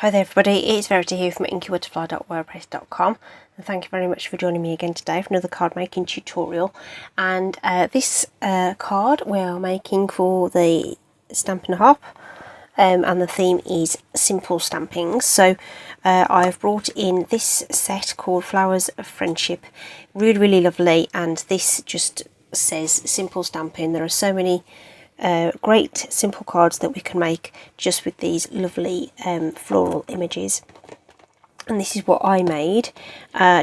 Hi there everybody, it's Verity here from inkybutterfly.wordpress.com, and thank you very much for joining me again today for another card making tutorial. And this card we're making for the Stampin' Up, and the theme is simple stamping. So I've brought in this set called Flowers of Friendship, really lovely, and this just says simple stamping. There are so many great simple cards that we can make just with these lovely floral images, and this is what I made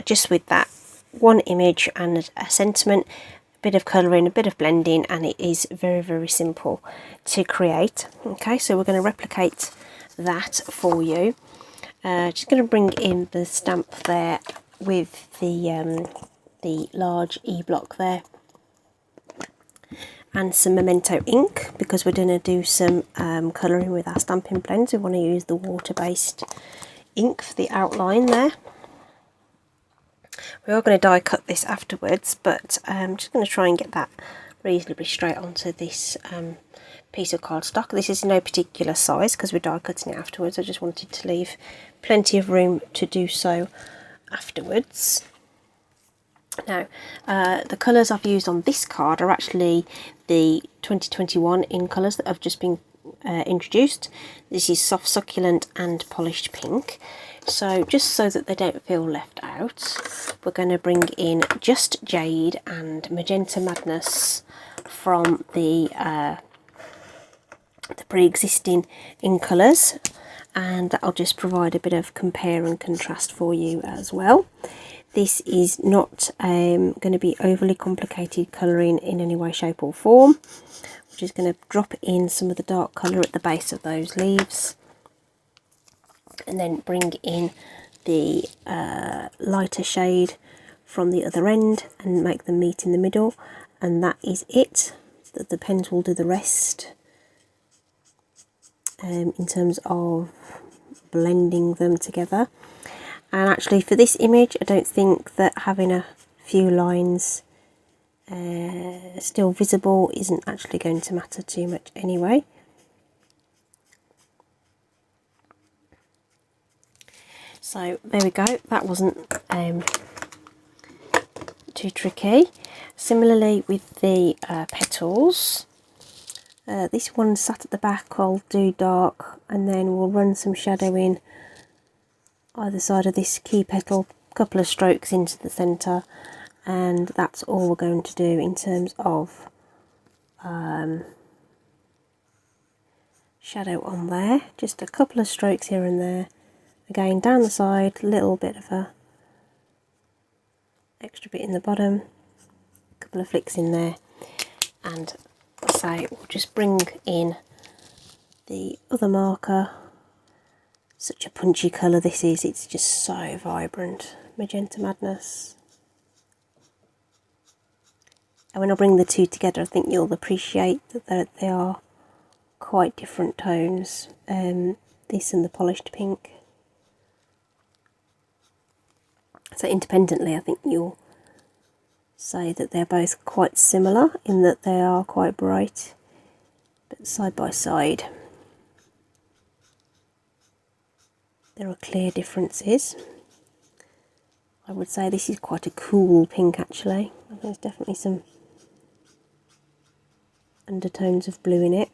just with that one image and a sentiment, a bit of colouring, a bit of blending, and it is very simple to create. Okay, so we're going to replicate that for you. Just going to bring in the stamp there with the large E block there, and some Memento ink, because we're going to do some colouring with our stamping blends. We want to use the water-based ink for the outline there. We are going to die cut this afterwards, but I'm just going to try and get that reasonably straight onto this piece of cardstock. This is no particular size because we're die cutting it afterwards. I just wanted to leave plenty of room to do so afterwards. Now, the colours I've used on this card are actually the 2021 in colours that have just been introduced. This is Soft Succulent and Polished Pink. So just so that they don't feel left out, we're going to bring in Just Jade and Magenta Madness from the pre-existing in colours, and that'll just provide a bit of compare and contrast for you as well. This is not going to be overly complicated colouring in any way, shape or form. We're just going to drop in some of the dark colour at the base of those leaves, and then bring in the lighter shade from the other end and make them meet in the middle, and that is it. So the pens will do the rest in terms of blending them together. And actually for this image, I don't think that having a few lines still visible isn't actually going to matter too much anyway. So there we go, that wasn't too tricky. Similarly with the petals, this one sat at the back, I'll do dark, and then we'll run some shadow in either side of this key petal, a couple of strokes into the centre, and that's all we're going to do in terms of shadow on there. Just a couple of strokes here and there, again down the side, a little bit of a extra bit in the bottom, a couple of flicks in there, and so we'll just bring in the other marker. Such a punchy colour this is, it's just so vibrant. Magenta Madness. And when I bring the two together, I think you'll appreciate that they are quite different tones. This and the Polished Pink. So independently, I think you'll say that they're both quite similar in that they are quite bright, but side by side there are clear differences. I would say this is quite a cool pink actually. There's definitely some undertones of blue in it.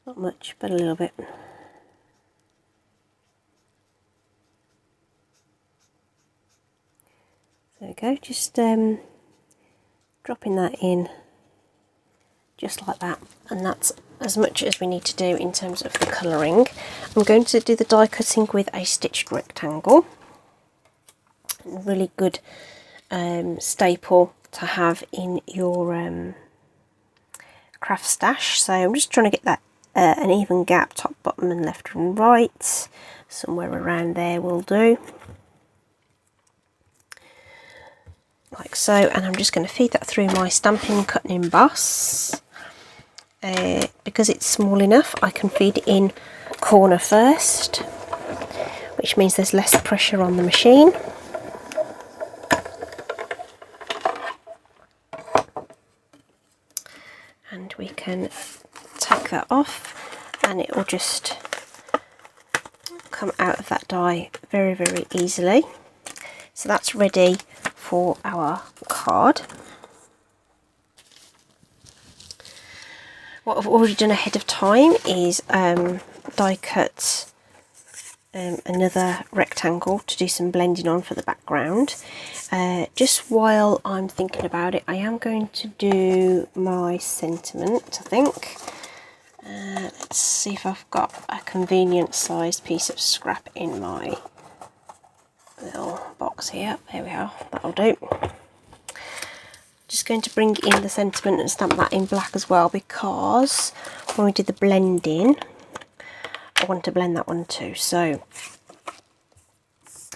Not much, but a little bit. There we go, just dropping that in just like that, and that's as much as we need to do in terms of the colouring. I'm going to do the die cutting with a stitched rectangle. Really good staple to have in your craft stash. So I'm just trying to get that an even gap, top, bottom and left and right. Somewhere around there will do. Like so, and I'm just going to feed that through my stamping cutting emboss. Because it's small enough, I can feed it in corner first, which means there's less pressure on the machine. And we can take that off, and it will just come out of that die very, very easily. So that's ready for our card. What I've already done ahead of time is die cut another rectangle to do some blending on for the background. Just while I'm thinking about it, I am going to do my sentiment, I think. Let's see if I've got a convenient sized piece of scrap in my little box here. There we are, that'll do. Just going to bring in the sentiment and stamp that in black as well, because when we do the blending, I want to blend that one too. So,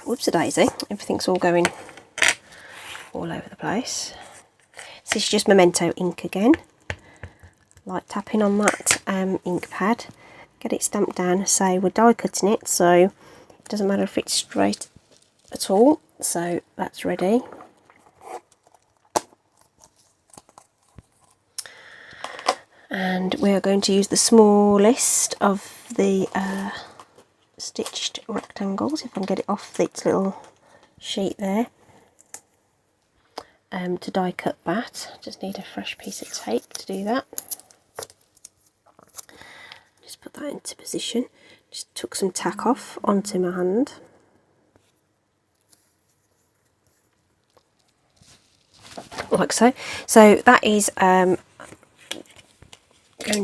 whoops-a-daisy, everything's all going all over the place. So this is just Memento ink again. Like tapping on that ink pad, get it stamped down. Say we're die cutting it, so it doesn't matter if it's straight at all. So that's ready. And we are going to use the smallest of the stitched rectangles, if I can get it off its little sheet there, to die cut that. Just need a fresh piece of tape to do that. Just put that into position. Just took some tack off onto my hand. Like so. So that is going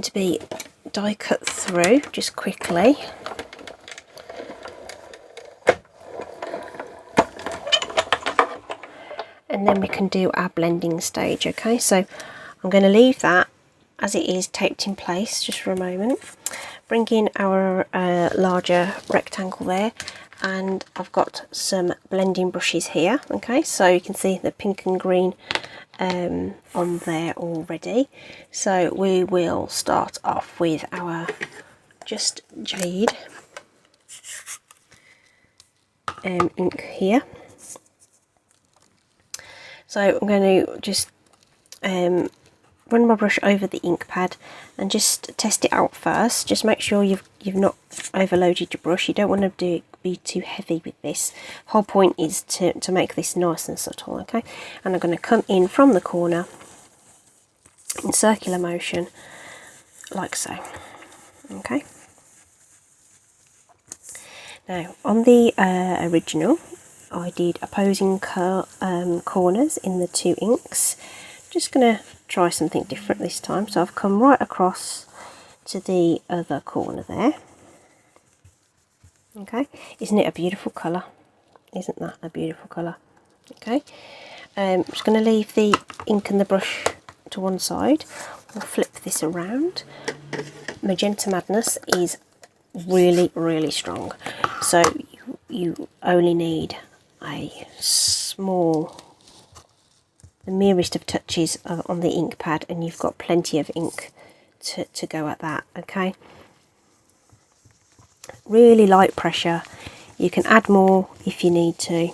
to be die cut through just quickly. And then we can do our blending stage. Okay, so I'm going to leave that as it is taped in place just for a moment. Bring in our larger rectangle there, and I've got some blending brushes here. Okay, so you can see the pink and green on there already. So we will start off with our Just Jade ink here. So I'm going to just run my brush over the ink pad and just test it out first. Just make sure you've not overloaded your brush. You don't want to be too heavy with this. The whole point is to make this nice and subtle. Okay, and I'm going to come in from the corner in circular motion like so. Okay, now on the original I did opposing corners in the two inks. Just going to try something different this time. So I've come right across to the other corner there. Okay, isn't it a beautiful colour? Isn't that a beautiful colour? Okay, I'm just going to leave the ink and the brush to one side. We'll flip this around. Magenta Madness is really, really strong. So you only need a small, the merest of touches on the ink pad, and you've got plenty of ink to go at that. Okay, really light pressure. You can add more if you need to.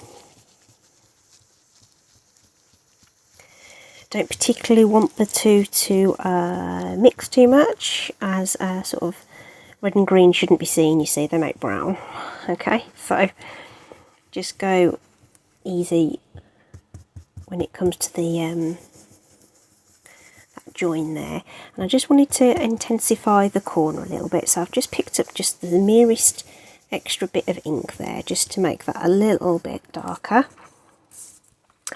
Don't particularly want the two to mix too much, as sort of red and green shouldn't be seen, you see, they make brown. Okay, so just go easy when it comes to the that join there. And I just wanted to intensify the corner a little bit, so I've just picked up just the merest extra bit of ink there, just to make that a little bit darker.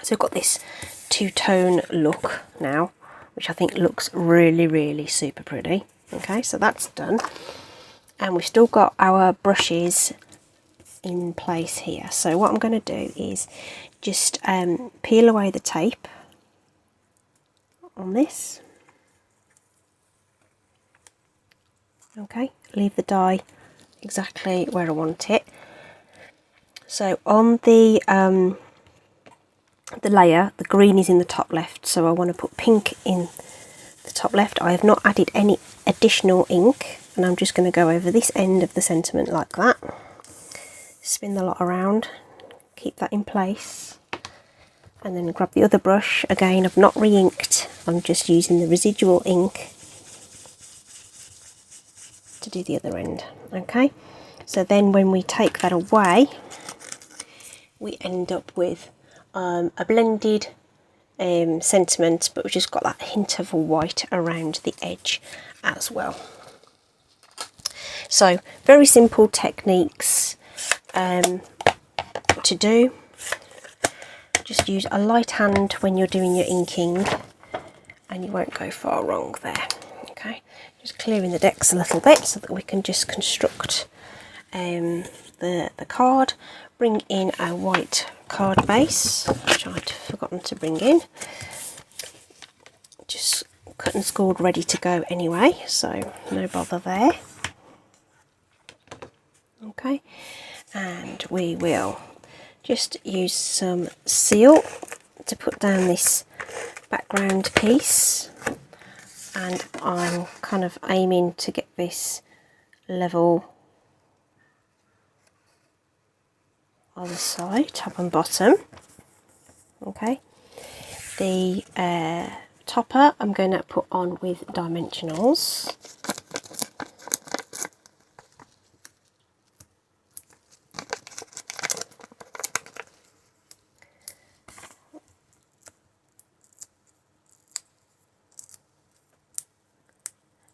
So I've got this two-tone look now, which I think looks really, really super pretty. Okay, so that's done, and we've still got our brushes in place here. So what I'm going to do is just peel away the tape on this. Okay, leave the die exactly where I want it. So on the layer, the green is in the top left, so I want to put pink in the top left. I have not added any additional ink, and I'm just going to go over this end of the sentiment like that. Spin the lot around, keep that in place, and then grab the other brush. Again, I've not re-inked, I'm just using the residual ink to do the other end. Okay, So then when we take that away, we end up with a blended sentiment, but we've just got that hint of white around the edge as well. So very simple techniques to do. Just use a light hand when you're doing your inking and you won't go far wrong there. Okay, just clearing the decks a little bit so that we can just construct the card. Bring in a white card base, which I'd forgotten to bring in. Just cut and scored, ready to go anyway, so no bother there. Okay, and we will just use some seal to put down this background piece, and I'm kind of aiming to get this level on the side, top and bottom. Okay, the topper I'm going to put on with dimensionals.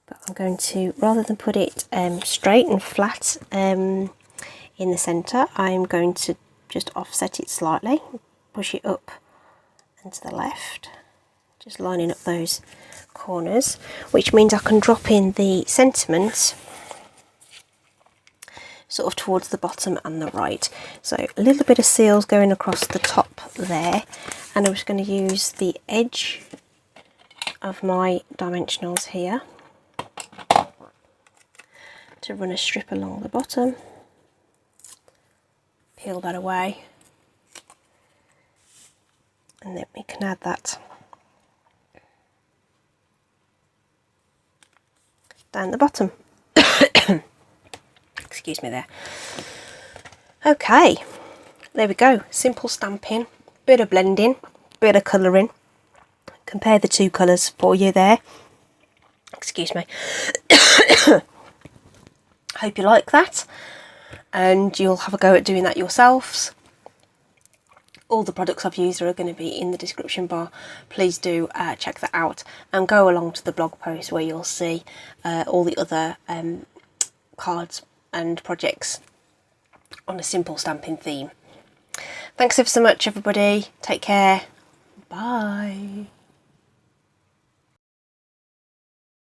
But I'm going to, rather than put it straight and flat in the centre, I'm going to just offset it slightly, push it up and to the left, just lining up those corners, which means I can drop in the sentiment sort of towards the bottom and the right. So a little bit of seals going across the top there, and I'm just going to use the edge of my dimensionals here to run a strip along the bottom, peel that away, and then we can add that down the bottom. Excuse me there. Okay, there we go. Simple stamping, bit of blending, bit of colouring. Compare the two colours for you there. Excuse me. Hope you like that, and you'll have a go at doing that yourselves. All the products I've used are going to be in the description bar. Please do check that out and go along to the blog post where you'll see all the other cards and projects on a simple stamping theme. Thanks ever so much, everybody. Take care. Bye.